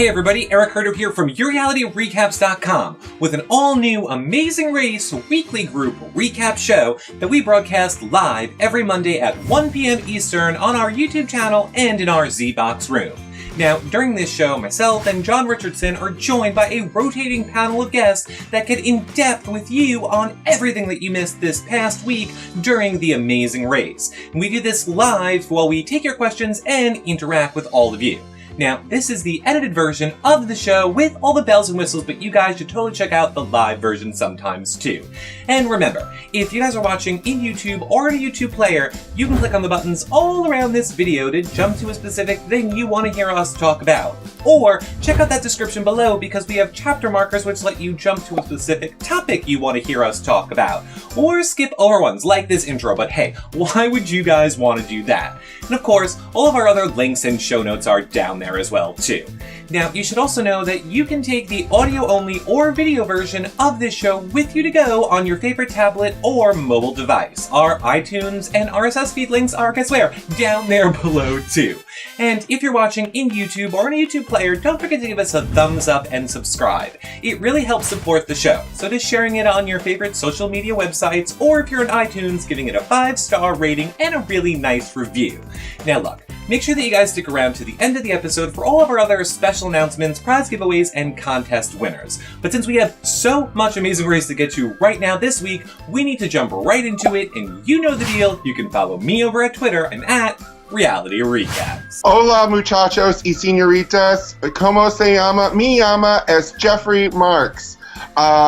Hey everybody, Eric Herder here from YourRealityRecaps.com with an all-new Amazing Race weekly group recap show that we broadcast live every Monday at 1 p.m. Eastern on our YouTube channel and in our Z-Box room. Now, during this show, myself and John Richardson are joined by a rotating panel of guests that get in depth with you on everything that you missed this past week during the Amazing Race. And we do this live while we take your questions and interact with all of you. Now, this is the edited version of the show with all the bells and whistles, but you guys should totally check out the live version sometimes too. And remember, if you guys are watching in YouTube or in a YouTube player, you can click on the buttons all around this video to jump to a specific thing you want to hear us talk about. Or check out that description below because we have chapter markers which let you jump to a specific topic you want to hear us talk about. Or skip over ones like this intro, but hey, why would you guys want to do that? And of course, all of our other links and show notes are down there as well too. Now, you should also know that you can take the audio-only or video version of this show with you to go on your favorite tablet or mobile device. Our iTunes and RSS feed links are, guess where, down there below too. And if you're watching in YouTube or in a YouTube player, don't forget to give us a thumbs up and subscribe. It really helps support the show, so just sharing it on your favorite social media websites, or if you're in iTunes, giving it a 5-star rating and a really nice review. Now look, make sure that you guys stick around to the end of the episode for all of our other special announcements, prize giveaways, and contest winners. But since we have so much Amazing Race to get to right now this week, we need to jump right into it, and you know the deal. You can follow me over at Twitter. I'm at Reality Recaps. Hola muchachos y señoritas, como se llama? Me llama es Jeffrey Marx.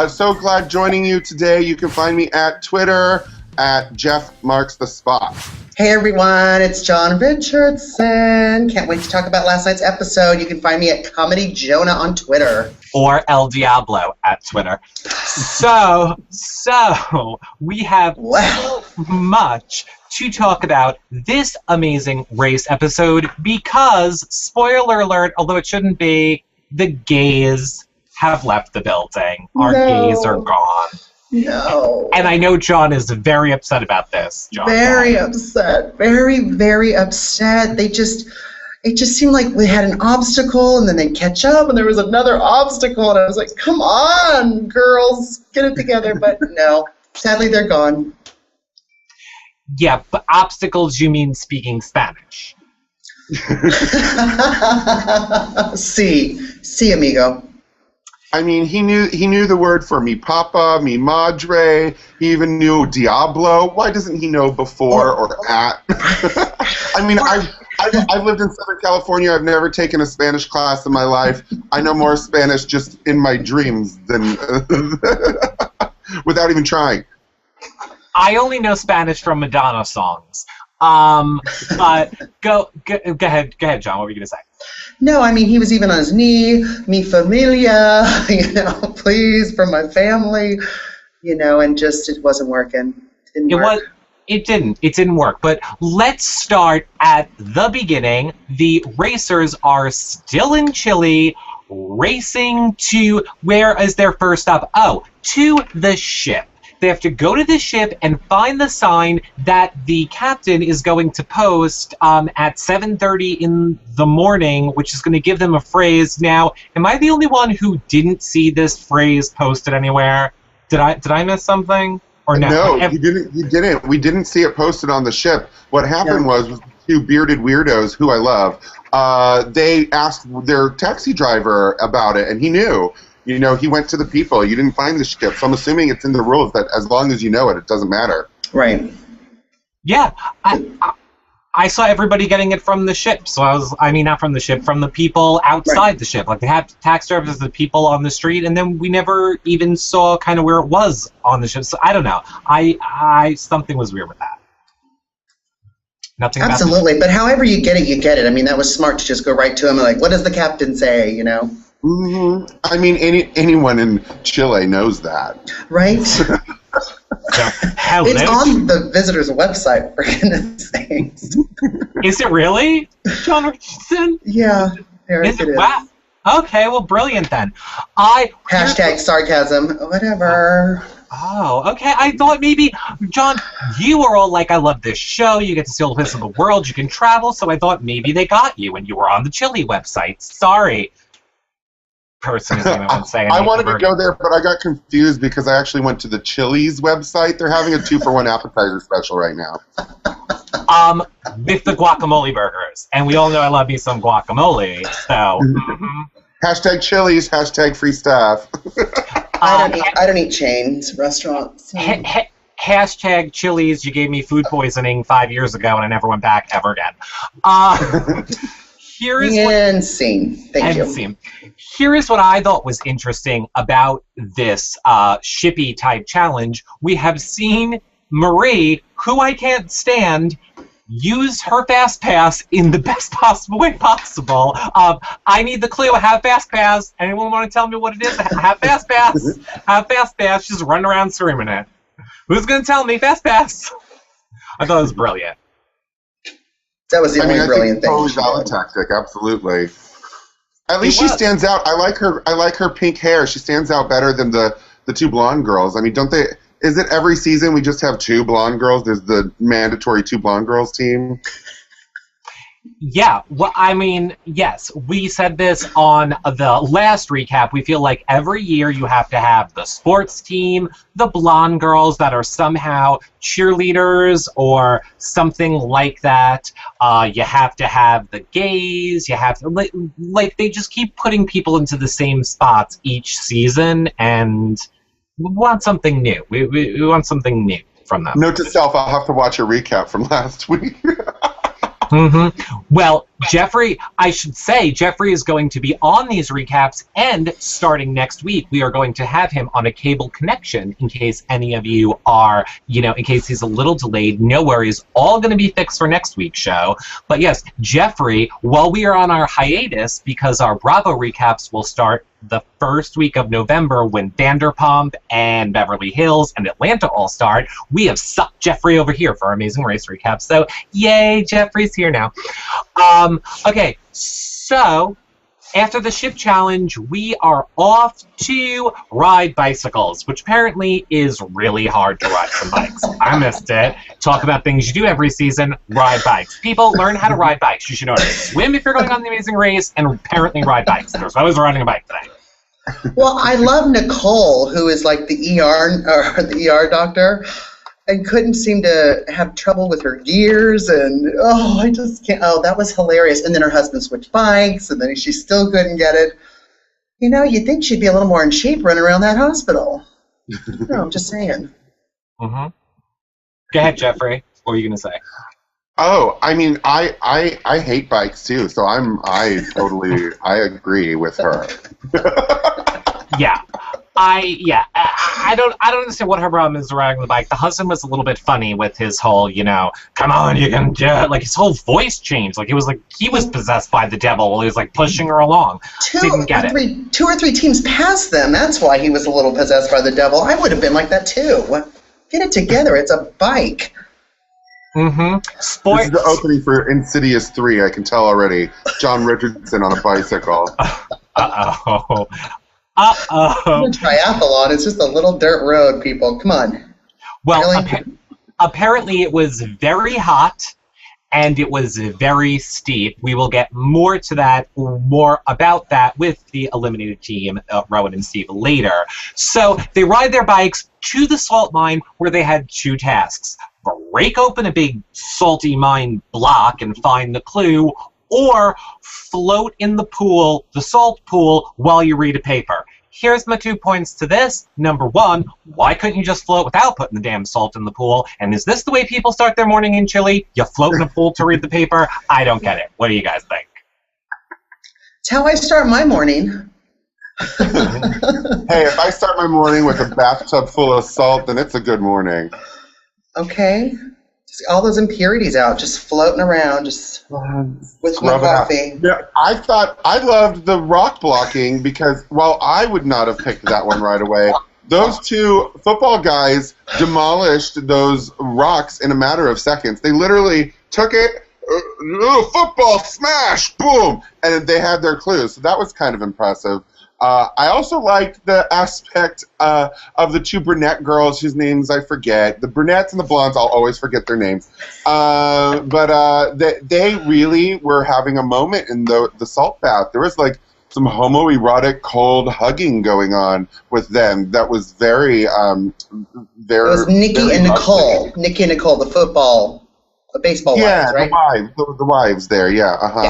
So glad joining you today. You can find me at Twitter at Jeff Marks the Spot. Hey everyone, it's John Richardson. Can't wait to talk about last night's episode. You can find me at Comedy Jonah on Twitter. Or El Diablo at Twitter. So we have so much to talk about this Amazing Race episode because, spoiler alert, although it shouldn't be, the gays have left the building. Our gays are gone. No. And I know John is very upset about this. John. Very upset. Very, very upset. It just seemed like we had an obstacle and then they'd catch up and there was another obstacle and I was like, come on, girls, get it together. But no, sadly they're gone. Yeah, but obstacles, you mean speaking Spanish. Sí, amigo. I mean, he knew the word for mi papa, mi madre. He even knew Diablo. Why doesn't he know before or at? I mean, I've lived in Southern California. I've never taken a Spanish class in my life. I know more Spanish just in my dreams than without even trying. I only know Spanish from Madonna songs. But go ahead, John. What were you gonna say? No, I mean, he was even on his knee, mi familia, please, for my family, and just, it wasn't working. It didn't work. But let's start at the beginning. The racers are still in Chile, racing to, where is their first stop? Oh, to the ship. They have to go to the ship and find the sign that the captain is going to post at 7:30 in the morning, which is going to give them a phrase. Now, am I the only one who didn't see this phrase posted anywhere? Did I miss something? Or no? No, you didn't. We didn't see it posted on the ship. What happened was two bearded weirdos, who I love, they asked their taxi driver about it, and he knew. He went to the people. You didn't find the ship, so I'm assuming it's in the rules that as long as you know it, it doesn't matter. Right. Yeah, I saw everybody getting it from the ship. So not from the ship, from the people outside the ship. Like they have tax drivers, the people on the street, and then we never even saw kind of where it was on the ship. So I don't know. I something was weird with that. Nothing. Absolutely, but however you get it, you get it. I mean, that was smart to just go right to him and like, what does the captain say? Mm-hmm. I mean, anyone in Chile knows that. Right? Hello? It's on the visitor's website, for goodness sakes. Is it really, John Richardson? Yeah, it is. Wow. Okay, well, brilliant then. Hashtag sarcasm, whatever. Oh, okay. I thought maybe, John, you were all like, I love this show. You get to see all the places in the world. You can travel. So I thought maybe they got you and you were on the Chile website. Sorry. person who's going to say I anything. wanted to go there, but I got confused because I actually went to the Chili's website. They're having a 2-for-1 appetizer special right now. With the guacamole burgers. And we all know I love me some guacamole, so... Hashtag Chili's, hashtag free stuff. I don't eat chains, restaurants. Hashtag Chili's, you gave me food poisoning 5 years ago and I never went back ever again. Here is Thank you. Here is what I thought was interesting about this shippy type challenge. We have seen Marie, who I can't stand, use her fast pass in the best possible way possible. I need the clue. I have fast pass. Anyone want to tell me what it is? I have fast pass. Have fast pass. Just run around screaming it. Who's going to tell me fast pass? I thought it was brilliant. That was the only brilliant thing. Totally valid tactic, absolutely. At least she stands out. I like her pink hair. She stands out better than the two blonde girls. I mean, don't they? Is it every season we just have 2 blonde girls? There's the mandatory 2 blonde girls team. Yeah, well, I mean, yes, we said this on the last recap. We feel like every year you have to have the sports team, the blonde girls that are somehow cheerleaders or something like that. You have to have the gays. You have to, like, they just keep putting people into the same spots each season, and we want something new. We want something new from them. Note to self, I'll have to watch a recap from last week. Well, Jeffrey, I should say, Jeffrey is going to be on these recaps, and starting next week, we are going to have him on a cable connection in case any of you are, in case he's a little delayed. No worries, all going to be fixed for next week's show. But yes, Jeffrey, while we are on our hiatus, because our Bravo recaps will start the first week of November when Vanderpump and Beverly Hills and Atlanta all start, we have sucked Jeffrey over here for our Amazing Race recap. So, yay, Jeffrey's here now. Okay, so after the ship challenge, we are off to ride bicycles, which apparently is really hard to ride some bikes. I missed it. Talk about things you do every season, ride bikes. People, learn how to ride bikes. You should know how to swim if you're going on the Amazing Race, and apparently ride bikes. So I was riding a bike today. Well, I love Nicole, who is like the ER doctor, and couldn't seem to have trouble with her gears, and I just can't. Oh, that was hilarious. And then her husband switched bikes, and then she still couldn't get it. You'd think she'd be a little more in shape running around that hospital. No, I'm just saying. Go ahead, Jeffrey. What were you going to say? Oh, I mean, I hate bikes too, so I agree with her. I don't understand what her problem is riding the bike. The husband was a little bit funny with his whole, come on, you can do it. Like, his whole voice changed. Like, it was like he was possessed by the devil while he was like pushing her along. Two or three teams past them. That's why he was a little possessed by the devil. I would have been like that too. Get it together. It's a bike. This is the opening for Insidious 3, I can tell already. John Richardson on a bicycle. Uh-oh. Triathlon, it's just a little dirt road, people. Come on. Well, really? Apparently it was very hot, and it was very steep. We will get more about that with the eliminated team, Rowan and Steve, later. So they ride their bikes to the salt mine, where they had 2 tasks. Break open a big salty mine block and find the clue, or float in the salt pool, while you read a paper. Here's my 2 points to this. Number 1, why couldn't you just float without putting the damn salt in the pool? And is this the way people start their morning in Chile? You float in a pool to read the paper? I don't get it. What do you guys think? It's how I start my morning. Hey, if I start my morning with a bathtub full of salt, then it's a good morning. Okay. Just all those impurities out, just floating around, just with my coffee. Yeah, I loved the rock blocking because while I would not have picked that one right away, those 2 football guys demolished those rocks in a matter of seconds. They literally took it, football smash, boom, and they had their clues. So that was kind of impressive. I also liked the aspect of the 2 brunette girls whose names I forget. The brunettes and the blondes, I'll always forget their names. But they really were having a moment in the salt bath. There was like some homoerotic cold hugging going on with them. That was very, very. It was Nikki very and Nicole. ugly. Nikki and Nicole, the baseball wives, right? the wives there, the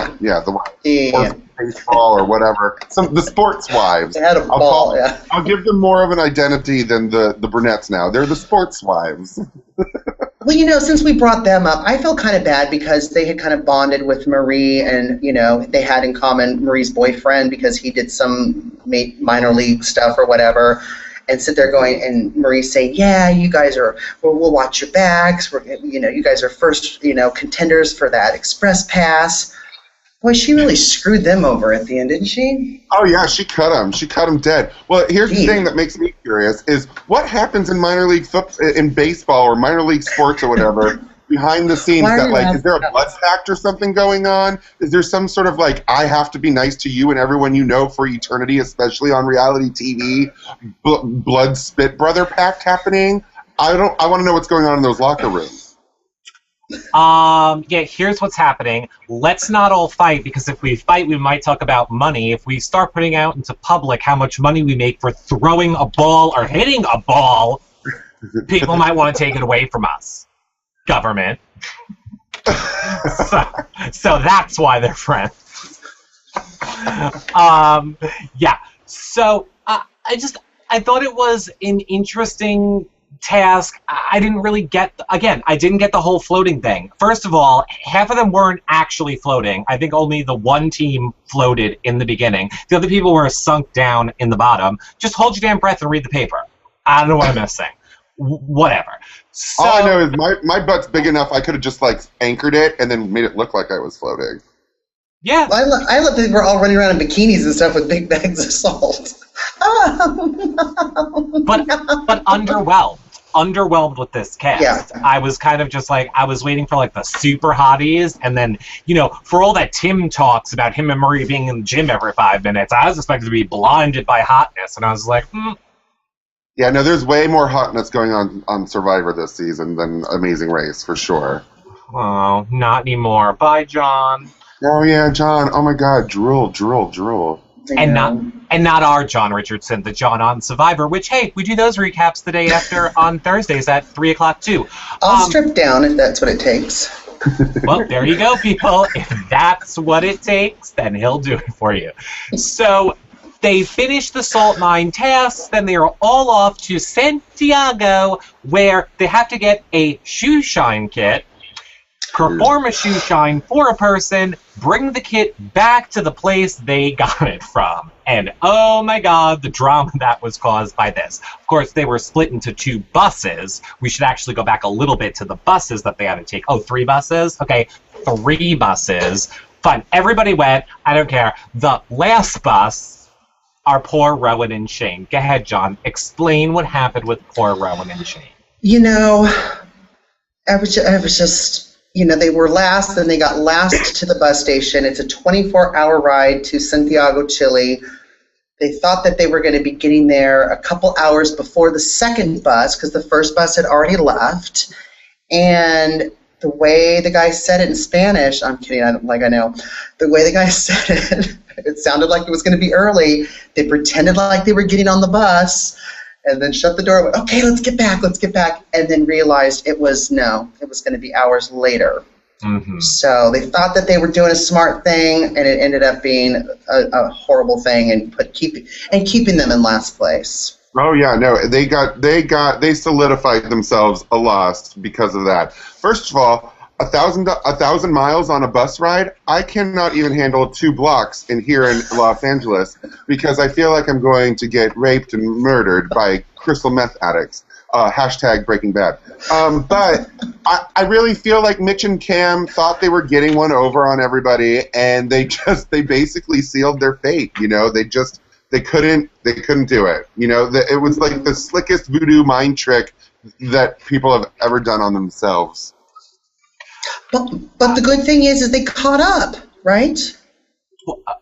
wives. Yeah. Or baseball or whatever. The sports wives. They had a ball, yeah. I'll give them more of an identity than the brunettes now. They're the sports wives. Well, since we brought them up, I feel kind of bad because they had kind of bonded with Marie and, they had in common Marie's boyfriend because he did some minor league stuff or whatever. And sit there going, and Marie saying, yeah, you guys we'll watch your backs. You guys are first, contenders for that express pass. Boy, she really screwed them over at the end, didn't she? Oh, yeah, she cut him. She cut him dead. Well, here's the thing that makes me curious is what happens in minor league in baseball or minor league sports or whatever behind the scenes is there a blood pact or something going on? Is there some sort of I have to be nice to you and everyone you know for eternity, especially on reality TV, blood spit brother pact happening? I want to know what's going on in those locker rooms. Here's what's happening. Let's not all fight, because if we fight, we might talk about money. If we start putting out into public how much money we make for throwing a ball or hitting a ball, people might want to take it away from us. Government. So that's why they're friends. So I thought it was an interesting task. I didn't really get the whole floating thing. First of all, half of them weren't actually floating. I think only the one team floated in the beginning. The other people were sunk down in the bottom. Just hold your damn breath and read the paper. I don't know what I'm missing. Whatever. So, all I know is my butt's big enough I could have just anchored it and then made it look like I was floating. Yeah. Well, I love that we're all running around in bikinis and stuff with big bags of salt. But underwhelmed with this cast. Yeah. I was kind of just I was waiting for the super hotties, and then, for all that Tim talks about him and Marie being in the gym every 5 minutes, I was expected to be blinded by hotness, and I was like, Yeah, no, there's way more hotness going on Survivor this season than Amazing Race, for sure. Oh, not anymore. Bye, John. Oh, yeah, John. Oh, my God. Drool. And not our John Richardson, the John on Survivor, which, hey, we do those recaps the day after on Thursdays at 3 o'clock, too. I'll strip down if that's what it takes. Well, there you go, people. If that's what it takes, then he'll do it for you. So they finish the salt mine tasks, then they are all off to Santiago, where they have to get a shoe shine kit, perform a shoe shine for a person, bring the kit back to the place they got it from. And oh my God, the drama that was caused by this. Of course, they were split into 2 buses. We should actually go back a little bit to the buses that they had to take. Oh, 3 buses? Okay, 3 buses. Fine, everybody went. I don't care. The last bus are poor Rowan and Shane. Go ahead, John. Explain what happened with poor Rowan and Shane. I was just... they were last, then they got last to the bus station. It's a 24-hour ride to Santiago, Chile. They thought that they were going to be getting there a couple hours before the second bus because the first bus had already left. And the way the guy said it in Spanish, I'm kidding, I know. The way the guy said it, it sounded like it was going to be early. They pretended like they were getting on the bus and then shut the door and went, okay, let's get back, and then realized it was going to be hours later. Mm-hmm. So they thought that they were doing a smart thing, and it ended up being a horrible thing and keeping them in last place. Oh yeah, no, they solidified themselves a lost because of that. First of all, 1,000 miles on a bus ride, I cannot even handle 2 blocks here in Los Angeles because I feel like I'm going to get raped and murdered by crystal meth addicts. Hashtag Breaking Bad. But I really feel like Mitch and Cam thought they were getting one over on everybody, and they basically sealed their fate. They couldn't do it. It was like the slickest voodoo mind trick that people have ever done on themselves. But the good thing is they caught up, right?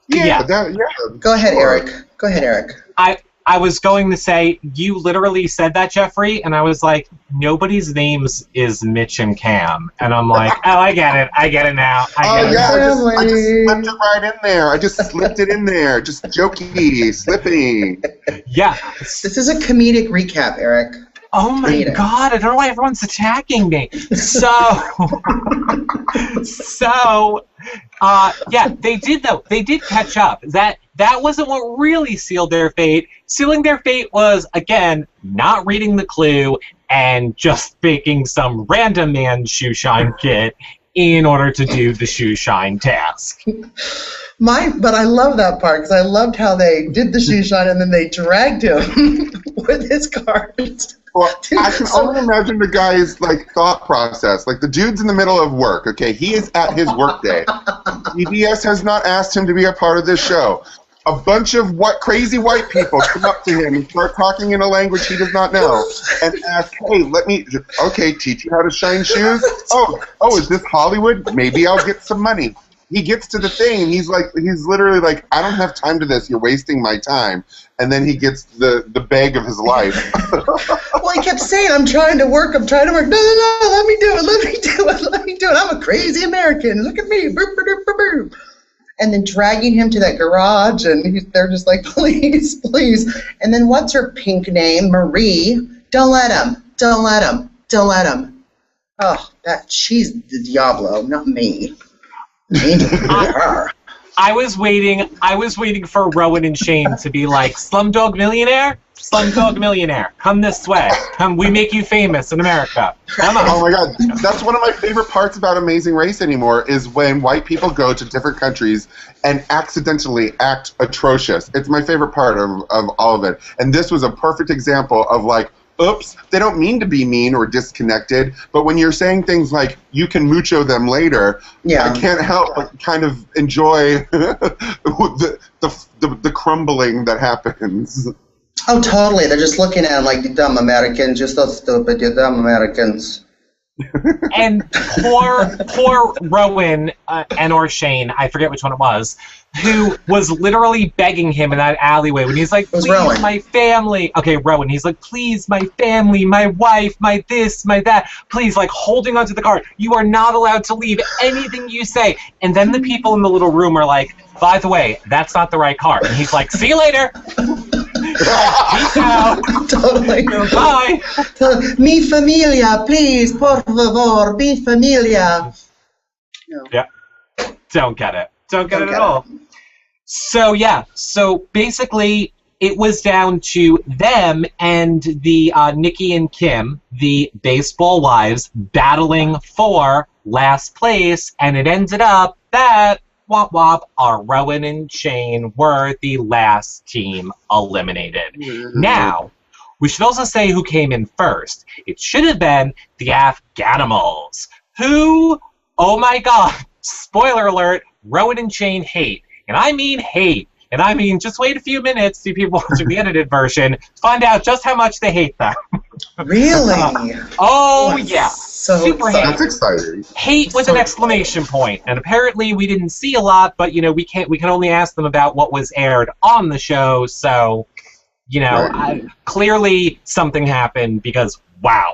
Yeah. Go ahead, Eric. I was going to say, you literally said that, Jeffrey, and I was like, nobody's names is Mitch and Cam. And I'm like, oh, I get it now. I just slipped it right in there. I just slipped it in there. Just jokey, slipping. Yeah. This is a comedic recap, Eric. Oh my God, I don't know why everyone's attacking me. Yeah, they did though. They did catch up. That wasn't what really sealed their fate. Sealing their fate was, again, not reading the clue and just making some random man's shoe shine kit in order to do the shoe shine task. But I love that part because I loved how they did the shoe shine and then they dragged him with his cards. Well, I can only imagine the guy's thought process. Like the dude's in the middle of work. Okay, he is at his work day. CBS has not asked him to be a part of this show. A bunch of crazy white people come up to him and start talking in a language he does not know and ask, "Hey, teach you how to shine shoes? Oh, is this Hollywood? Maybe I'll get some money." He gets to the thing, and he's literally like, "I don't have time to this. You're wasting my time." And then he gets the bag of his life. Well, he kept saying, I'm trying to work. No, let me do it. I'm a crazy American. Look at me. Boop, boop, boop, boop. And then dragging him to that garage, and they're just like, please, please. And then what's her pink name? Marie. Don't let him. Oh, she's the Diablo, not me. I was waiting for Rowan and Shane to be like, Slumdog Millionaire, come this way. Come, we make you famous in America. Come on. Oh my God, that's one of my favorite parts about Amazing Race anymore is when white people go to different countries and accidentally act atrocious. It's my favorite part of all of it. And this was a perfect example of oops, they don't mean to be mean or disconnected, but when you're saying things like, you can mucho them later, I can't help but kind of enjoy the crumbling that happens. Oh, totally. They're just looking at him like, the dumb Americans, you're so stupid, you dumb Americans. And poor Rowan or Shane, I forget which one it was, who was literally begging him in that alleyway when he's like, please, my family. Okay, Rowan, he's like, please, my family, my wife, my this, my that. Please, holding onto the card. You are not allowed to leave anything you say. And then the people in the little room are like, by the way, that's not the right card. And he's like, see you later. Peace out. Totally. Bye. Mi familia, please, por favor, mi familia. No. Yeah. Don't get it. Don't get it at all. So, yeah. So, basically, it was down to them and the Nikki and Kim, the baseball wives, battling for last place. And it ended up that womp womp, our Rowan and Shane were the last team eliminated. Mm-hmm. Now, we should also say who came in first. It should have been the Afghanimals, who, oh my God, spoiler alert, Rowan and Shane hate. And I mean hate. And I mean, just wait a few minutes, see people watching the edited version, find out just how much they hate them. Really? Yeah. So super hate. That's exciting. Hate with an exclamation point. And apparently we didn't see a lot, but we can only ask them about what was aired on the show. So, clearly something happened because wow.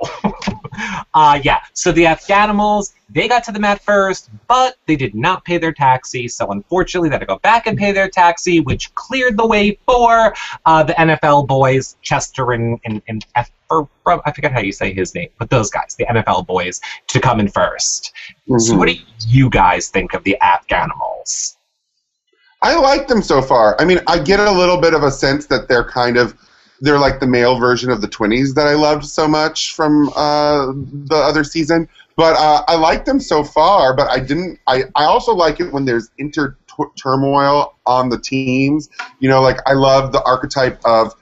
Yeah. So the Afghanimals, they got to the mat first, but they did not pay their taxi. So unfortunately, they had to go back and pay their taxi, which cleared the way for the NFL boys, Chester and I forget how you say his name, but those guys, the NFL boys, to come in first. Mm-hmm. So what do you guys think of the Afghanimals? I like them so far. I mean, I get a little bit of a sense that they're like the male version of the Twinnies that I loved so much from the other season. But I like them so far, but I also like it when there's turmoil on the teams. I love the archetype of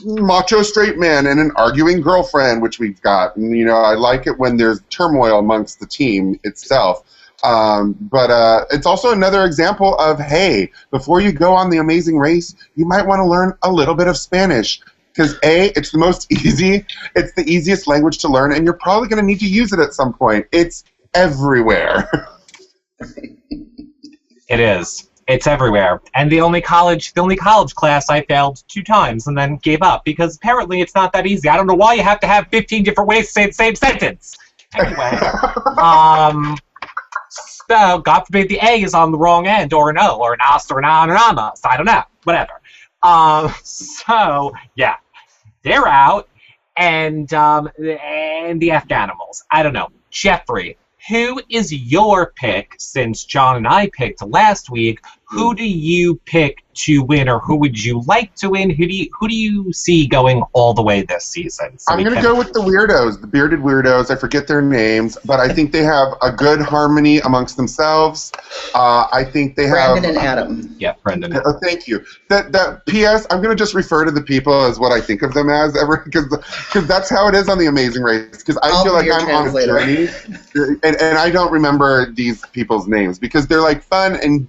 macho straight man and an arguing girlfriend, which we've got. And, I like it when there's turmoil amongst the team itself. But it's also another example of, hey, before you go on The Amazing Race, you might want to learn a little bit of Spanish. Because it's the easiest language to learn, and you're probably going to need to use it at some point. It's everywhere. It is. It's everywhere. And the only college class I failed 2 times and then gave up because apparently it's not that easy. I don't know why you have to have 15 different ways to say the same sentence. Anyway, so God forbid the A is on the wrong end, or an O, or an os, or an on, or an amos. I don't know. Whatever. So yeah, they're out, and the Afghanimals. I don't know. Jeffrey, who is your pick? Since John and I picked last week, who do you pick to win, or who would you like to win? Who do you see going all the way this season? So I'm going to go with the weirdos, the bearded weirdos. I forget their names, but I think they have a good harmony amongst themselves. I think they have Brandon and Adam. Yeah, Brendan. Thank you. That P.S. I'm going to just refer to the people as what I think of them as, because that's how it is on The Amazing Race. Because I feel like I'm on a journey, and I don't remember these people's names because they're like fun and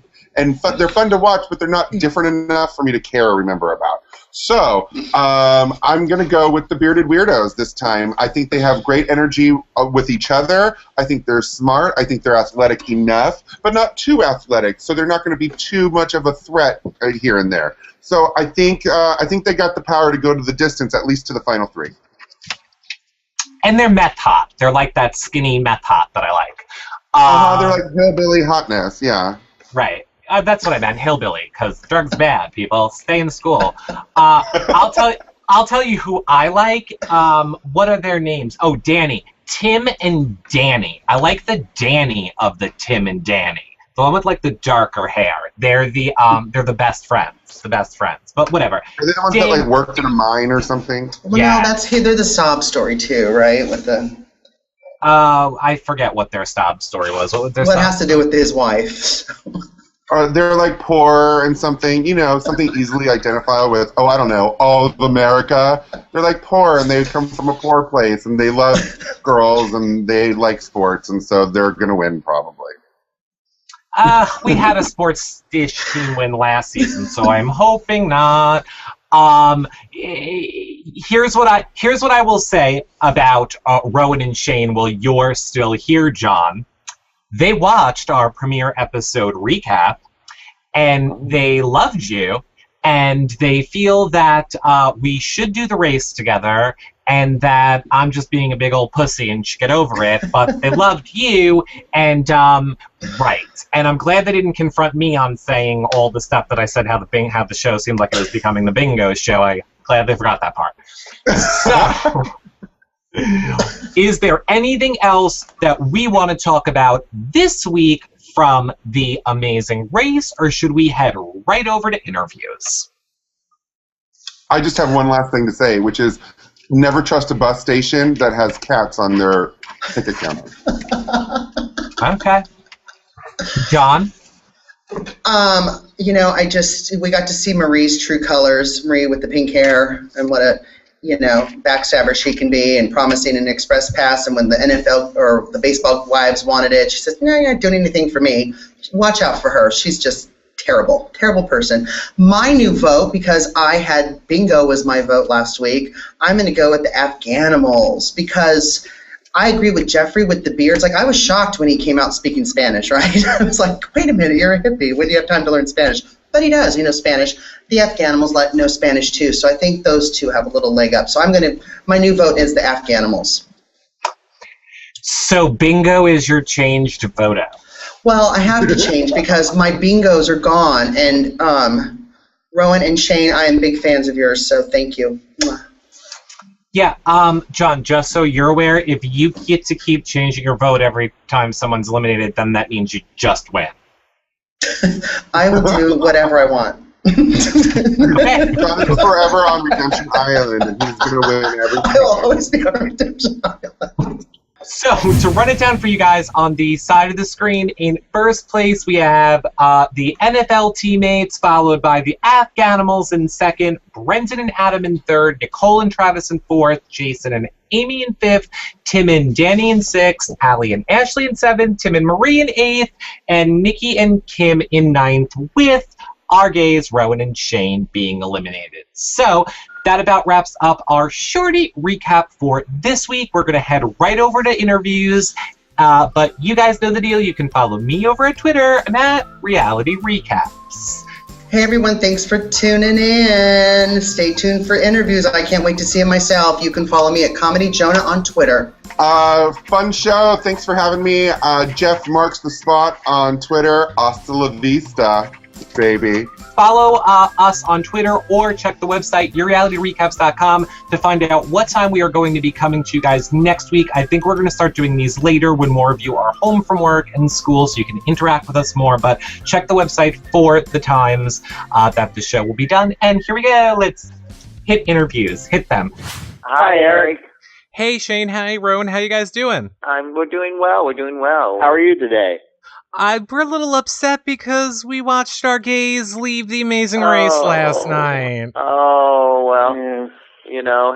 fun, they're fun to watch, but they're not different enough for me to care or remember about. So I'm going to go with the bearded weirdos this time. I think they have great energy with each other. I think they're smart. I think they're athletic enough, but not too athletic, so they're not going to be too much of a threat here and there. So I think they got the power to go to the distance, at least to the final 3. And they're meth hot. They're like that skinny meth hot that I like. They're like hillbilly hotness, yeah. Right. That's what I meant, hillbilly, because drugs bad, people. Stay in school. I'll tell you who I like. What are their names? Oh, Danny. Tim and Danny. I like the Danny of the Tim and Danny. The one with like the darker hair. They're the best friends. The best friends. But whatever. Are they the ones that like worked in a mine or something? Well, yeah. No, they're the sob story too, right? With the. I forget what their sob story was. What has to do with his wife. They're like poor and something, something easily identifiable with, I don't know, all of America. They're like poor and they come from a poor place and they love girls and they like sports and so they're going to win probably. We had a sports-ish team win last season, so I'm hoping not. Here's what I will say about Rowan and Shane while you're still here, John. They watched our premiere episode recap, and they loved you, and they feel that we should do the race together, and that I'm just being a big old pussy and should get over it, but they loved you, and, right. And I'm glad they didn't confront me on saying all the stuff that I said, how the show seemed like it was becoming the bingo show. I'm glad they forgot that part. So... Is there anything else that we want to talk about this week from The Amazing Race, or should we head right over to interviews? I just have one last thing to say, which is never trust a bus station that has cats on their ticket counter. Okay. John? We got to see Marie's true colors, Marie with the pink hair, and what a backstabber she can be, and promising an express pass. And when the NFL or the baseball wives wanted it, she says, "No, you're not doing anything for me." Watch out for her. She's just terrible, terrible person. My new vote, because I had bingo was my vote last week, I'm going to go with the Afghanimals because I agree with Jeffrey with the beards. Like, I was shocked when he came out speaking Spanish, right? I was like, wait a minute, you're a hippie. When do you have time to learn Spanish? But he does, Spanish. The Afghanimals know Spanish too, so I think those two have a little leg up. So my new vote is the Afghanimals. So bingo is your changed vote out. Well, I have to change because my bingos are gone, and Rowan and Shane, I am big fans of yours, so thank you. Yeah, John, just so you're aware, if you get to keep changing your vote every time someone's eliminated, then that means you just win. I will do whatever I want. John is forever on Redemption Island, and he's going to win everything. I will always be on Redemption Island. So, to run it down for you guys, on the side of the screen, in first place we have the NFL teammates, followed by the Afghanimals in second, Brendan and Adam in third, Nicole and Travis in fourth, Jason and Amy in fifth, Tim and Danny in sixth, Allie and Ashley in seventh, Tim and Marie in eighth, and Nikki and Kim in ninth, with our gays, Rowan and Shane, being eliminated. So that about wraps up our shorty recap for this week. We're going to head right over to interviews. But you guys know the deal. You can follow me over at Twitter. I'm at Reality Recaps. Hey everyone, thanks for tuning in. Stay tuned for interviews. I can't wait to see them myself. You can follow me at Comedy Jonah on Twitter. Fun show. Thanks for having me. Jeff Marx the Spot on Twitter. Hasta la vista, baby. Follow us on Twitter or check the website, yourrealityrecaps.com, to find out what time we are going to be coming to you guys next week. I think we're going to start doing these later when more of you are home from work and school, so you can interact with us more. But check the website for the times that the show will be done. And here we go. Let's hit interviews. Hit them. Hi, Eric. Hey, Shane. Hi, Rowan. How you guys doing? We're doing well. We're doing well. How are you today? We're a little upset because we watched our gays leave the Amazing Race last night. Oh, well,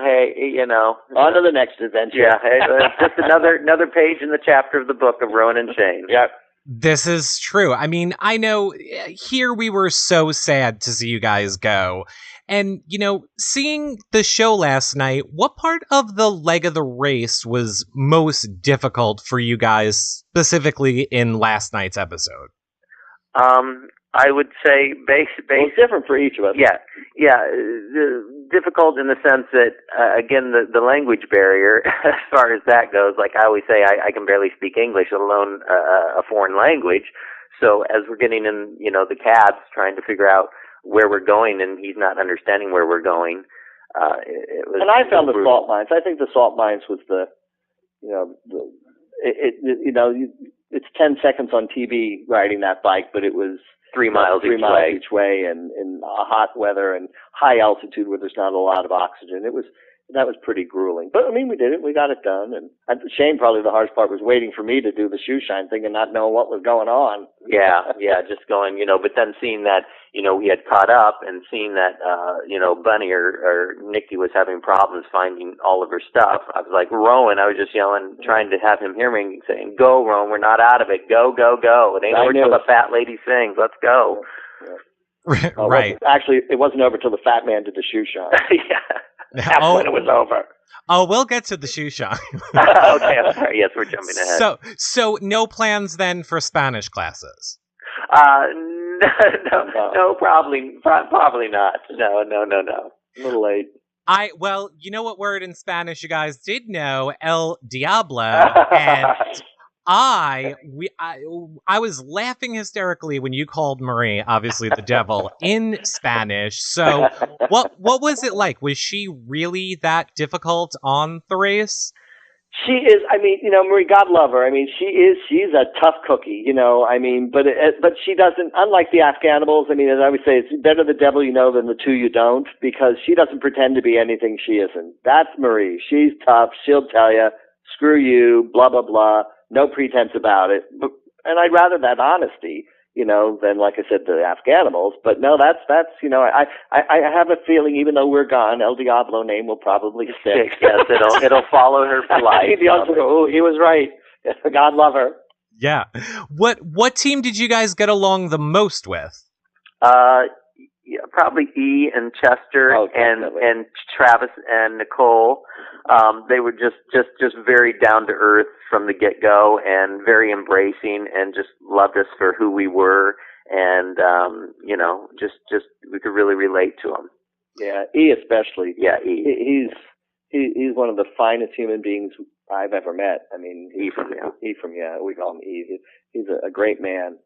hey, on to the next adventure. Yeah, hey, just another page in the chapter of the book of Rowan and Shane. Yep. This is true. I mean, I know here we were so sad to see you guys go. And, seeing the show last night, what part of the leg of the race was most difficult for you guys, specifically in last night's episode? I would say it's different for each of us. Yeah. Difficult in the sense that, again, the language barrier, as far as that goes, like I always say, I can barely speak English, let alone a foreign language. So as we're getting in, the cabs, trying to figure out where we're going, and he's not understanding where we're going. It was. And I found the salt mines. I think the salt mines was it's 10 seconds on TV riding that bike, but it was 3 miles each way, and in hot weather and high altitude where there's not a lot of oxygen. That was pretty grueling. But, I mean, we did it. We got it done. And Shane, probably the hardest part was waiting for me to do the shoe shine thing and not knowing what was going on. Yeah, just going, but then seeing that, we had caught up and seeing that, Bunny or Nikki was having problems finding all of her stuff. I was like, Rowan, I was just yelling, trying to have him hear me, saying, go, Rowan, we're not out of it. Go, go, go. It ain't over till the fat lady sings. Let's go. Yeah. Right. Actually, it wasn't over till the fat man did the shoe shine. Yeah. That's when it was over. Oh, we'll get to the shoe shine. Okay, I'm sorry. Yes, we're jumping ahead. So no plans then for Spanish classes? No, probably not. No. A little late. Well, you know what word in Spanish you guys did know? El Diablo. And I was laughing hysterically when you called Marie, obviously the devil, in Spanish. So what was it like? Was she really that difficult on the race? She is. I mean, Marie, God love her. I mean, she's a tough cookie. But she doesn't. Unlike the Afghanimals, I mean, as I would say, it's better the devil you know than the two you don't, because she doesn't pretend to be anything she isn't. That's Marie. She's tough. She'll tell you, screw you, blah blah blah. No pretense about it. And I'd rather that honesty, than, like I said, the Afghanimals. But no, that's I have a feeling, even though we're gone, El Diablo name will probably stick. Yes, it'll follow her for life. The others will go, oh, he was right. God love her. Yeah. What team did you guys get along the most with? Probably E and Chester and Travis and Nicole. They were just very down to earth from the get go, and very embracing, and just loved us for who we were, and just we could really relate to them. Yeah, E especially. Yeah, E. He's one of the finest human beings I've ever met. I mean, we call him E. He's a great man.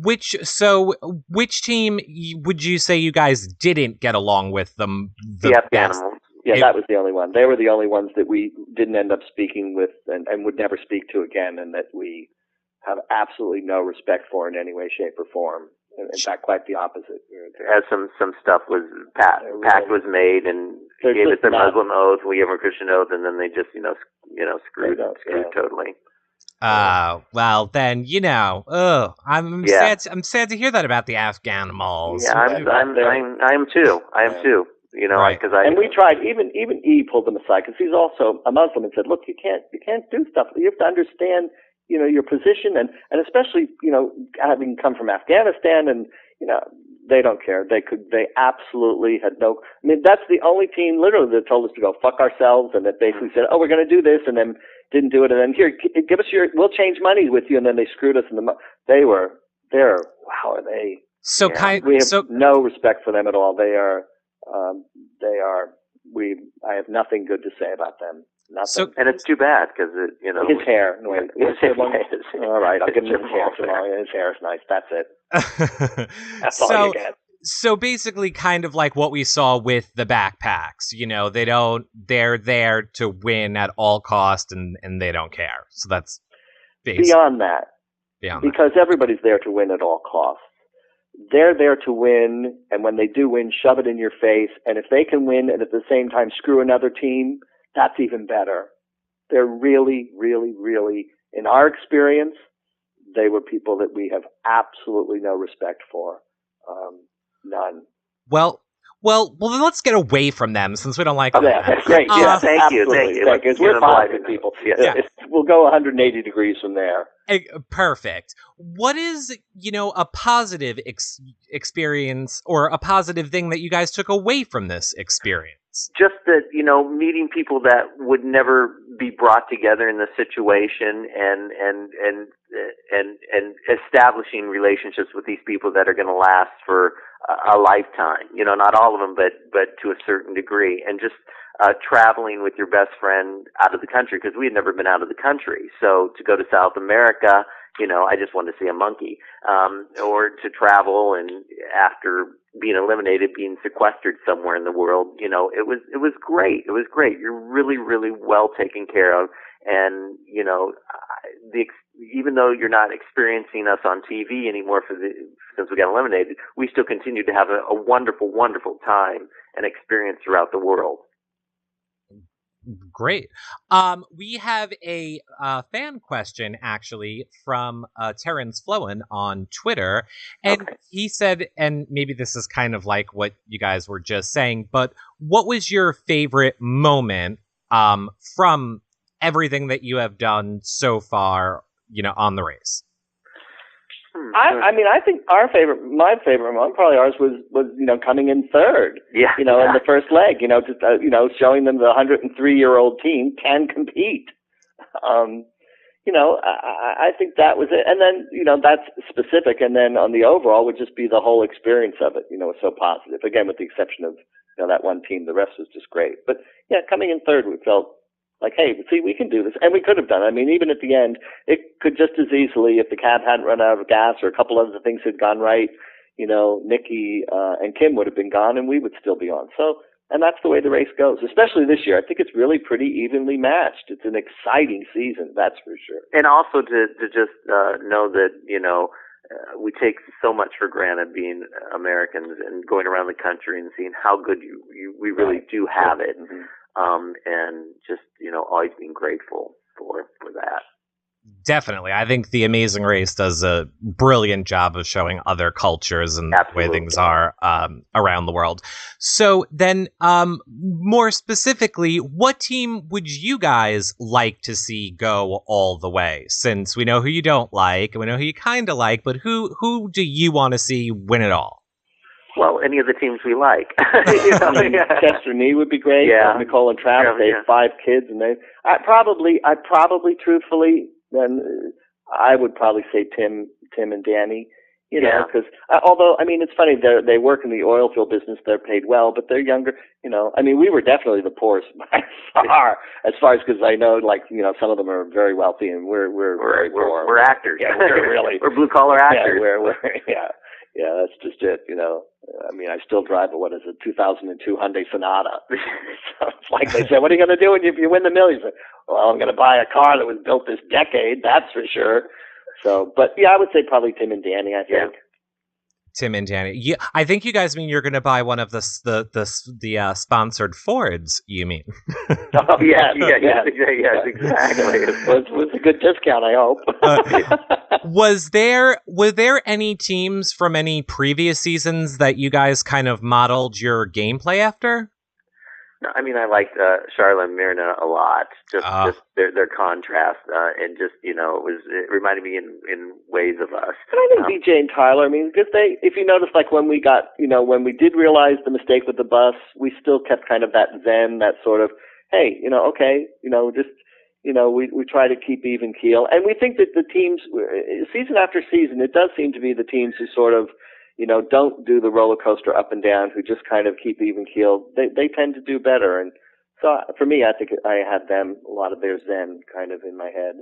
Which team would you say you guys didn't get along with them the best? Afghanimals. Yeah, that was the only one. They were the only ones that we didn't end up speaking with and would never speak to again, and that we have absolutely no respect for in any way, shape, or form. In fact, quite the opposite. As some stuff was pact was made, and gave us their Muslim oath, we gave them a Christian oath, and then they just screwed totally. Well then, I'm sad to hear that about the Afghanimals. Yeah, I am too. Right. And we tried. Even E pulled them aside, because he's also a Muslim, and said, "Look, you can't do stuff. You have to understand, your position, and especially, having come from Afghanistan, and they don't care. They absolutely had no. I mean, that's the only team literally that told us to go fuck ourselves, and that basically said, "Oh, we're going to do this," and then didn't do it, and then here, give us we'll change money with you, and then they screwed us in the. Wow, are they? So we have no respect for them at all. I have nothing good to say about them. Nothing. And it's too bad because his hair. All right, I'll give him his hair tomorrow. His hair is nice. That's it. That's all you get. So basically, kind of like what we saw with the backpacks. They're there to win at all cost, and they don't care. So that's beyond that. Because everybody's there to win at all costs. They're there to win, and when they do win, shove it in your face. And if they can win and at the same time screw another team, that's even better. They're really, really, really, in our experience, they were people that we have absolutely no respect for. None. Well, then let's get away from them since we don't like them. Yeah, that's great. Yeah, thank you. We're positive people. Yeah. We'll go 180 degrees from there. Perfect. What is, a positive experience or a positive thing that you guys took away from this experience? Just that, meeting people that would never be brought together in the situation and establishing relationships with these people that are going to last for a lifetime. Not all of them, but to a certain degree. And just traveling with your best friend out of the country, because we had never been out of the country. So to go to South America, I just wanted to see a monkey, or to travel and after being eliminated, being sequestered somewhere in the world, it was great. It was great. You're really, really well taken care of. And, even though you're not experiencing us on TV anymore since we got eliminated, we still continue to have a wonderful, wonderful time and experience throughout the world. Great. We have a fan question, actually, from Terrence Flowen on Twitter. And he said, and maybe this is kind of like what you guys were just saying, but what was your favorite moment from everything that you have done so far, on the race? I think my favorite moment, probably ours was coming in third. Yeah. In the first leg. Just showing them the 103-year-old team can compete. I think that was it. And then that's specific. And then on the overall would just be the whole experience of it. Was so positive. Again, with the exception of that one team, the rest was just great. But yeah, coming in third, we felt like, hey, see, we can do this. And we could have done it. I mean, even at the end, it could just as easily, if the cab hadn't run out of gas or a couple other things had gone right, Nikki and Kim would have been gone and we would still be on. So, and that's the way the race goes, especially this year. I think it's really pretty evenly matched. It's an exciting season, that's for sure. And also to just know that, we take so much for granted being Americans and going around the country and seeing how good we really do have it. Mm-hmm. And just, always being grateful for that. Definitely. I think The Amazing Race does a brilliant job of showing other cultures and the way things are around the world. So then, more specifically, what team would you guys like to see go all the way? Since we know who you don't like, and we know who you kind of like, but who do you want to see win it all? Well, any of the teams we like. Chester Nee would be great. Yeah. Nicole and Travis, they have 5 kids, and I probably, truthfully, then I would probably say Tim and Danny. Because although it's funny, they work in the oil field business, they're paid well, but they're younger. We were definitely the poorest by far, as far as because I know, some of them are very wealthy, and we're very poor. We're actors. Yeah, we're really we're blue collar actors. Yeah, that's just it. I still drive a 2002 Hyundai Sonata. So it's like they say, what are you going to do when you win the millions? Well, I'm going to buy a car that was built this decade, that's for sure. So, but yeah, I would say probably Tim and Danny, I think. Yeah. Tim and Danny. Yeah, I think you guys mean you're going to buy one of the sponsored Fords, you mean? Oh, yeah, exactly. It was a good discount, I hope. Were there any teams from any previous seasons that you guys kind of modeled your gameplay after? No, I liked Charlotte and Myrna a lot. Just their contrast, and just it reminded me in ways of us. And I think BJ and Tyler. Because if you notice, when we got, when we did realize the mistake with the bus, we still kept kind of that zen, that sort of, hey, okay, just, we try to keep even keel. And we think that the teams, season after season, it does seem to be the teams who sort of, don't do the roller coaster up and down, who just kind of keep even keel. They tend to do better. And so for me, I think I had a lot of their zen kind of in my head.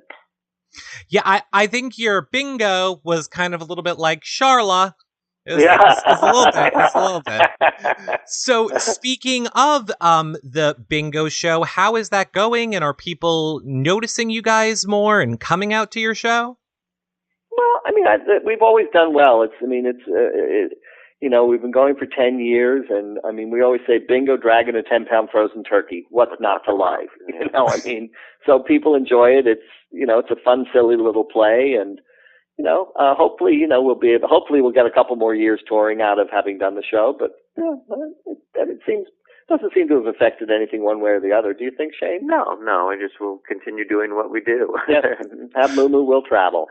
Yeah, I think your bingo was kind of a little bit like Charla. It's a little bit. So speaking of the bingo show, how is that going? And are people noticing you guys more and coming out to your show? Well, I mean, we've always done well. We've been going for 10 years, and I mean, we always say bingo, dragon, a 10-pound frozen turkey. What's not to like? So people enjoy it. It's a fun, silly little play, and hopefully, hopefully we'll get a couple more years touring out of having done the show, but it doesn't seem to have affected anything one way or the other. Do you think, Shane? No, I just will continue doing what we do. Yes, have Moo will travel.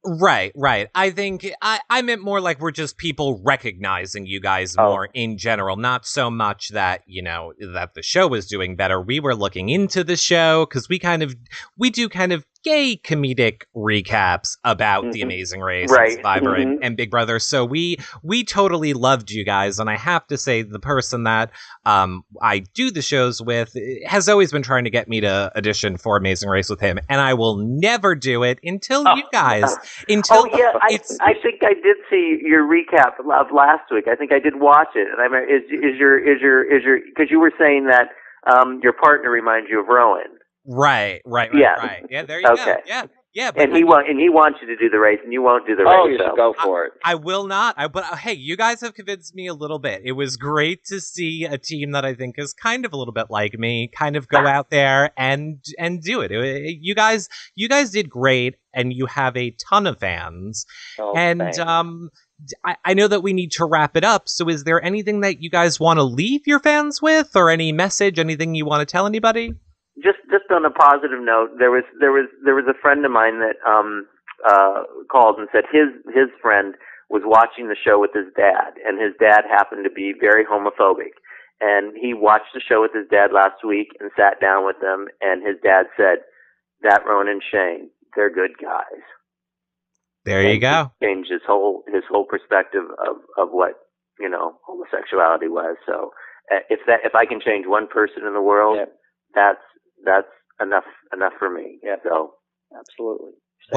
Right. I think I meant more like we're just people recognizing you guys more in general, not so much that, that the show was doing better. We were looking into the show because we do kind of gay comedic recaps about The Amazing Race, and Survivor, and Big Brother. So we totally loved you guys. And I have to say, the person that I do the shows with has always been trying to get me to audition for Amazing Race with him. And I will never do it until you guys... I think I did see your recap of last week. I think I did watch it. And I mean, is your because you were saying that your partner reminds you of Rowan. Right. Yeah, there you go. Yeah. But he wants you to do the race, and you won't do the race. Oh, you should go for it. I will not. But hey, you guys have convinced me a little bit. It was great to see a team that I think is kind of a little bit like me, kind of go out there and do it. You guys did great, and you have a ton of fans. And thanks. I know that we need to wrap it up. So, is there anything that you guys want to leave your fans with, or any message, anything you want to tell anybody? Just on a positive note, there was a friend of mine that called and said his friend was watching the show with his dad, and his dad happened to be very homophobic, and he watched the show with his dad last week and sat down with them, and his dad said, "That Rowan and Shane, they're good guys." There you go. Changed his whole perspective of what homosexuality was. So if I can change one person in the world, that's enough for me. Yeah. So absolutely.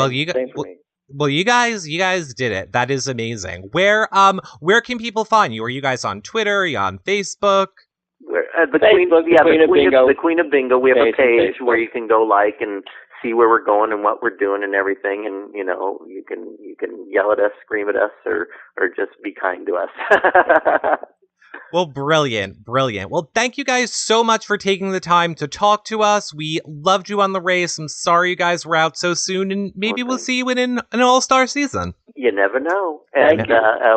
You guys did it. That is amazing. Where can people find you? Are you guys on Twitter? Are you on Facebook? The Queen of Bingo. We have a page where you can go like and see where we're going and what we're doing and everything, and you can yell at us, scream at us, or just be kind to us. Well, brilliant. Well, thank you guys so much for taking the time to talk to us. We loved you on the race. I'm sorry you guys were out so soon, and maybe we'll see you in an all-star season. You never know. And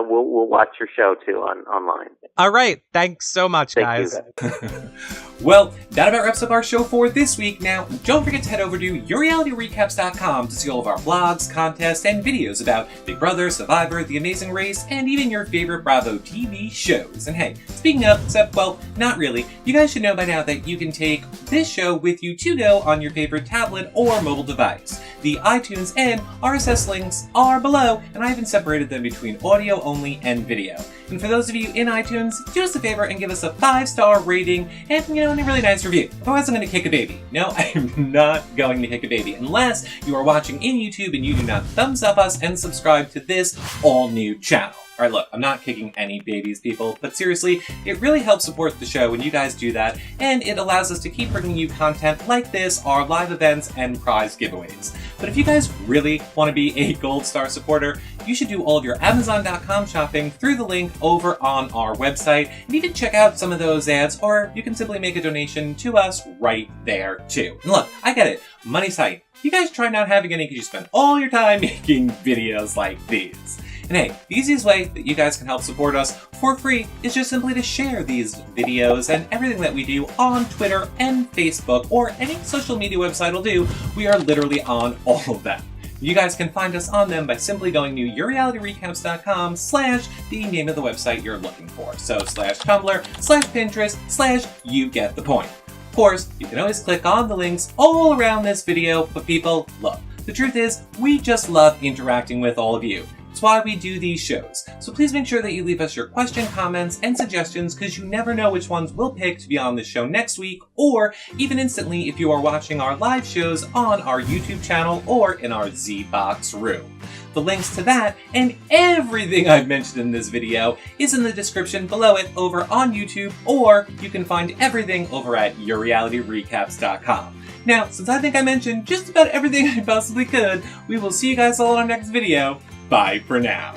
we'll watch your show, too, online. All right. Thanks so much, guys. Well, that about wraps up our show for this week. Now, don't forget to head over to yourrealityrecaps.com to see all of our blogs, contests, and videos about Big Brother, Survivor, The Amazing Race, and even your favorite Bravo TV shows. And hey, speaking of, not really, you guys should know by now that you can take this show with you to go on your favorite tablet or mobile device. The iTunes and RSS links are below, and I even separated them between audio only and video. And for those of you in iTunes, do us a favor and give us a 5-star rating and, a really nice review. Otherwise, I'm going to kick a baby. No, I am not going to kick a baby unless you are watching in YouTube and you do not thumbs up us and subscribe to this all-new channel. Alright, look, I'm not kicking any babies, people, but seriously, it really helps support the show when you guys do that, and it allows us to keep bringing you content like this, our live events, and prize giveaways. But if you guys really want to be a Gold Star supporter, you should do all of your Amazon.com shopping through the link over on our website, and even check out some of those ads, or you can simply make a donation to us right there, too. And look, I get it, money's tight. You guys try not having any because you spend all your time making videos like these. And hey, the easiest way that you guys can help support us for free is just simply to share these videos and everything that we do on Twitter and Facebook, or any social media website will do. We are literally on all of them. You guys can find us on them by simply going to yourrealityrecaps.com / the name of the website you're looking for. So /Tumblr /Pinterest / you get the point. Of course, you can always click on the links all around this video, but people, look, the truth is, we just love interacting with all of you. It's why we do these shows. So please make sure that you leave us your question, comments, and suggestions, because you never know which ones we'll pick to be on the show next week, or even instantly if you are watching our live shows on our YouTube channel or in our Z-Box room. The links to that and everything I've mentioned in this video is in the description below it over on YouTube, or you can find everything over at yourrealityrecaps.com. Now, since I think I mentioned just about everything I possibly could, we will see you guys all in our next video. Bye for now.